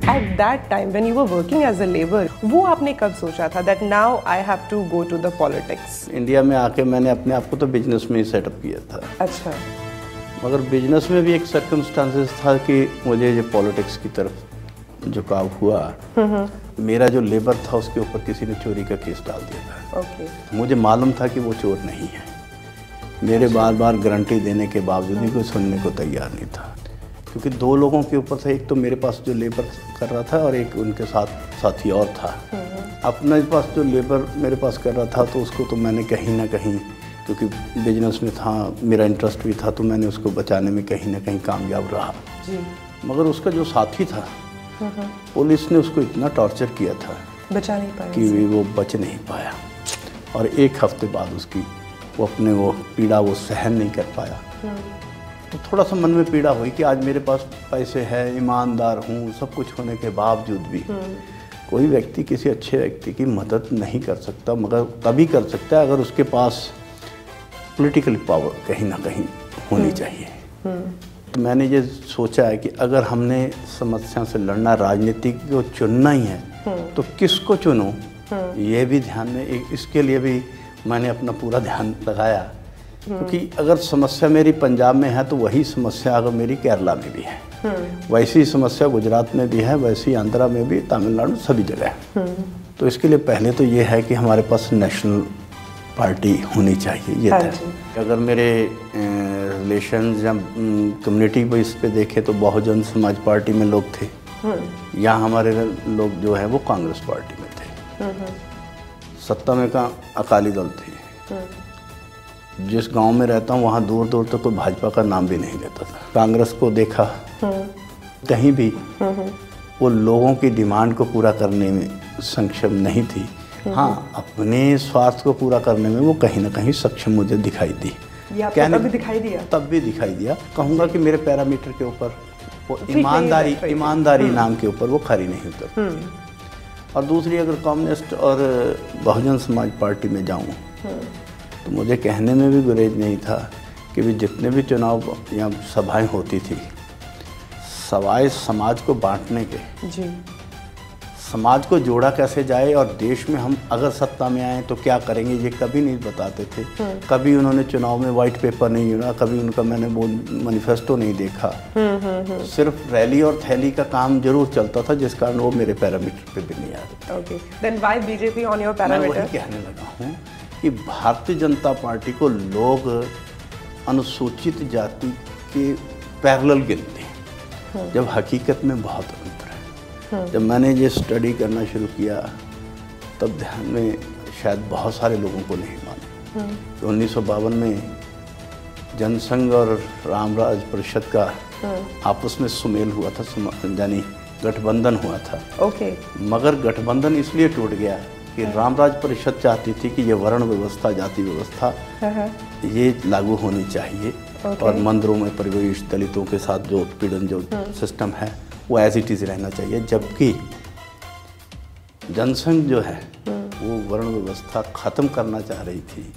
At that time when you were working as a laborer, वो आपने कब सोचा था that now I have to go to the politics? India में आके मैंने अपने आप को तो बिजनेस में ही सेटअप किया था। अच्छा। मगर बिजनेस में भी एक सर्कमस्टांसेस था कि मुझे ये पॉलिटिक्स की तरफ झुकाव हुआ। मेरा जो लेबर था उसके ऊपर किसी ने चोरी का केस डाल दिया था। Okay. मुझे मालूम था कि वो चोर नहीं है। मेरे बार बार गारंटी देने के बावजूद भी कोई सुनने को तैयार नहीं था, क्योंकि दो लोगों के ऊपर था, एक तो मेरे पास जो लेबर कर रहा था और एक उनके साथी और था। अपने पास जो लेबर मेरे पास कर रहा था तो उसको तो मैंने कहीं ना कहीं, क्योंकि बिजनेस में था, मेरा इंटरेस्ट भी था, तो मैंने उसको बचाने में कहीं ना कहीं कामयाब रहा जी। मगर उसका जो साथी था, पुलिस ने उसको इतना टॉर्चर किया था, बचा नहीं पाया कि वो बच नहीं पाया। और एक हफ्ते बाद उसकी वो अपने वो पीड़ा वो सहन नहीं कर पाया। तो थोड़ा सा मन में पीड़ा हुई कि आज मेरे पास पैसे हैं, ईमानदार हूँ, सब कुछ होने के बावजूद भी कोई व्यक्ति किसी अच्छे व्यक्ति की मदद नहीं कर सकता, मगर तभी कर सकता है अगर उसके पास पॉलिटिकल पावर कहीं ना कहीं होनी चाहिए। तो मैंने ये सोचा है कि अगर हमने समस्या से लड़ना, राजनीति को चुनना ही है तो किसको चुनूं, ये भी ध्यान में, इसके लिए भी मैंने अपना पूरा ध्यान लगाया। क्योंकि अगर समस्या मेरी पंजाब में है तो वही समस्या अगर मेरी केरला में भी है, वैसी समस्या गुजरात में भी है, वैसी आंध्रा में भी, तमिलनाडु, सभी जगह है। तो इसके लिए पहले तो ये है कि हमारे पास नेशनल पार्टी होनी चाहिए, ये था। अगर मेरे रिलेशंस या कम्युनिटी बेस पे देखें तो बहुजन समाज पार्टी में लोग थे, या हमारे लोग जो है वो कांग्रेस पार्टी में थे। सत्ता में का अकाली दल थे। जिस गांव में रहता हूँ वहाँ दूर दूर तक तो भाजपा का नाम भी नहीं लेता था। कांग्रेस को देखा कहीं भी वो लोगों की डिमांड को पूरा करने में सक्षम नहीं थी। हाँ, अपने स्वार्थ को पूरा करने में वो कहीं ना कहीं सक्षम मुझे दिखाई दी। तब भी दिखाई दिया? तब भी दिखाई दिया। कहूँगा कि मेरे पैरामीटर के ऊपर वो ईमानदारी नाम के ऊपर वो खरी नहीं उतरती। और दूसरी, अगर कम्युनिस्ट और बहुजन समाज पार्टी में जाऊँ तो मुझे कहने में भी गुरेज नहीं था कि भी जितने भी चुनाव या सभाएं होती थी, सवाए समाज को बांटने के जी, समाज को जोड़ा कैसे जाए और देश में हम अगर सत्ता में आए तो क्या करेंगे, ये कभी नहीं बताते थे। कभी उन्होंने चुनाव में वाइट पेपर नहीं जुड़ा, कभी उनका मैंने वो मैनिफेस्टो नहीं देखा। सिर्फ रैली और थैली का काम जरूर चलता था, जिस कारण वो मेरे पैरामीटर पे भी नहीं आ रहे। Okay, then why BJP on your parameter? मैं वही कहने लगा हूँ कि भारतीय जनता पार्टी को लोग अनुसूचित जाति के पैरेलल गिनते हैं, जब हकीकत में बहुत अंतर है। जब मैंने ये स्टडी करना शुरू किया तब ध्यान में शायद बहुत सारे लोगों को नहीं मालूम कि 1952 में जनसंघ और रामराज परिषद का आपस में सुमेल हुआ था, यानी गठबंधन हुआ था। ओके। मगर गठबंधन इसलिए टूट गया कि रामराज परिषद चाहती थी कि ये वर्ण व्यवस्था, जाति व्यवस्था ये लागू होनी चाहिए और मंदिरों में प्रवेश, दलितों के साथ जो उत्पीड़न जो सिस्टम है वो एज इट इज़ रहना चाहिए। जबकि जनसंघ जो है वो वर्ण व्यवस्था ख़त्म करना चाह रही थी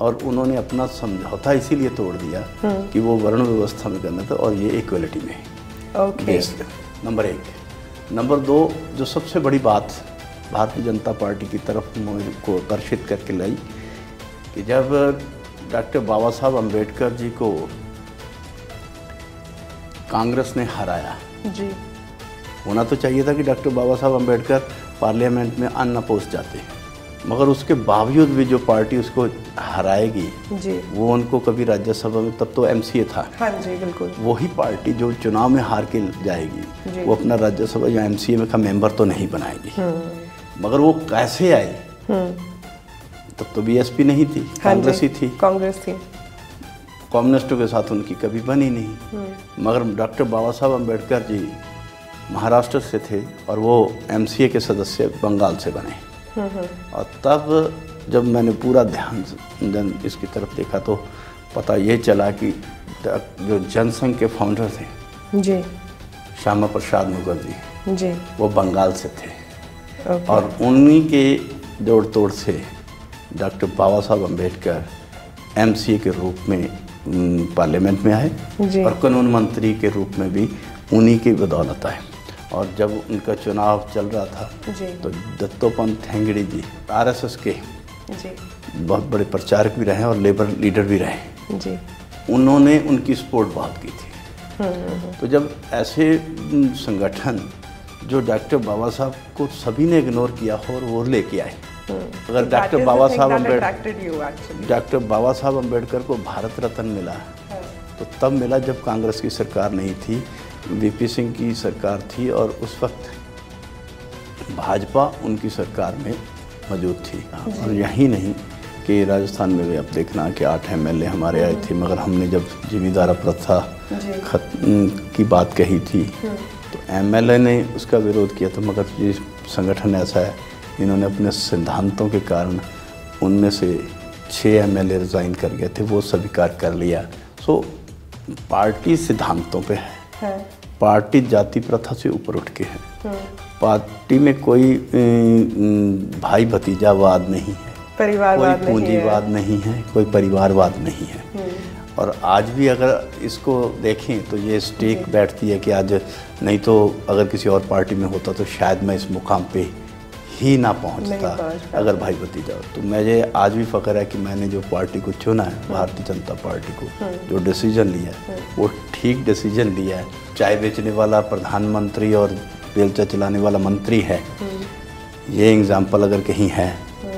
और उन्होंने अपना समझौता इसीलिए तोड़ दिया कि वो वर्ण व्यवस्था में करना था और ये इक्वलिटी में बेस्ड। नंबर 1। नंबर 2, जो सबसे बड़ी बात भारतीय जनता पार्टी की तरफ को आकर्षित करके लाई कि जब डॉक्टर बाबा साहब अम्बेडकर जी को कांग्रेस ने हराया जी, होना तो चाहिए था कि डॉक्टर बाबा साहब अम्बेडकर पार्लियामेंट में अनअपोज जाते, मगर उसके बावजूद भी जो पार्टी उसको हराएगी जी, वो उनको कभी राज्यसभा में, तब तो एमसीए था, हाँ जी बिल्कुल, वही पार्टी जो चुनाव में हार के जाएगी वो अपना राज्यसभा या एमसीए में का मेंबर तो नहीं बनाएगी। मगर वो कैसे आई, तब तो बीएसपी नहीं थी, कांग्रेस ही थी, कांग्रेस थी। कम्युनिस्टों के साथ उनकी कभी बनी नहीं। मगर डॉक्टर बाबा साहब अम्बेडकर जी महाराष्ट्र से थे और वो एमसीए के सदस्य बंगाल से बने। और तब जब मैंने पूरा ध्यान इसकी तरफ देखा तो पता ये चला कि जो जनसंघ के फाउंडर थे जी, श्यामा प्रसाद मुखर्जी जी, वो बंगाल से थे। और उन्हीं के जोड़ तोड़ से डॉक्टर बाबा साहब अम्बेडकर एमसीए के रूप में पार्लियामेंट में आए और कानून मंत्री के रूप में भी उन्हीं की बदौलत आए। और जब उनका चुनाव चल रहा था तो दत्तोपंत ठेंगड़ी जी आरएसएस के बहुत बड़े प्रचारक भी रहे और लेबर लीडर भी रहे, उन्होंने उनकी सपोर्ट बहुत की थी। तो जब ऐसे संगठन जो डॉक्टर बाबा साहब को सभी ने इग्नोर किया हो और वो लेके आए, अगर डॉक्टर बाबा साहब अम्बेडकर को भारत रत्न मिला तो तब मिला जब कांग्रेस की सरकार नहीं थी, वीपी सिंह की सरकार थी और उस वक्त भाजपा उनकी सरकार में मौजूद थी। और यही नहीं कि राजस्थान में भी आप देखना कि 8 एमएलए हमारे आए थे, मगर हमने जब जमींदारा प्रथा की बात कही थी तो एमएलए ने उसका विरोध किया था, मगर ये संगठन ऐसा है इन्होंने अपने सिद्धांतों के कारण उनमें से 6 एमएलए रिज़ाइन कर गए थे, वो स्वीकार कर लिया। सो पार्टी सिद्धांतों पे है, पार्टी जाति प्रथा से ऊपर उठ के है, पार्टी में कोई भाई भतीजावाद नहीं है, परिवारवाद कोई पूंजीवाद नहीं है, कोई परिवारवाद नहीं है। और आज भी अगर इसको देखें तो ये स्टेक बैठती है कि आज नहीं तो अगर किसी और पार्टी में होता तो शायद मैं इस मुकाम पे ही ना पहुंचता अगर भाई भतीजा। तो मुझे आज भी फ़ख्र है कि मैंने जो पार्टी को चुना है, भारतीय जनता पार्टी को, जो डिसीजन लिया है वो ठीक डिसीजन लिया है। चाय बेचने वाला प्रधानमंत्री और बेलचा चलाने वाला मंत्री है, ये एग्जाम्पल अगर कहीं है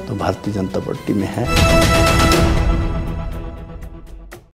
तो भारतीय जनता पार्टी में है।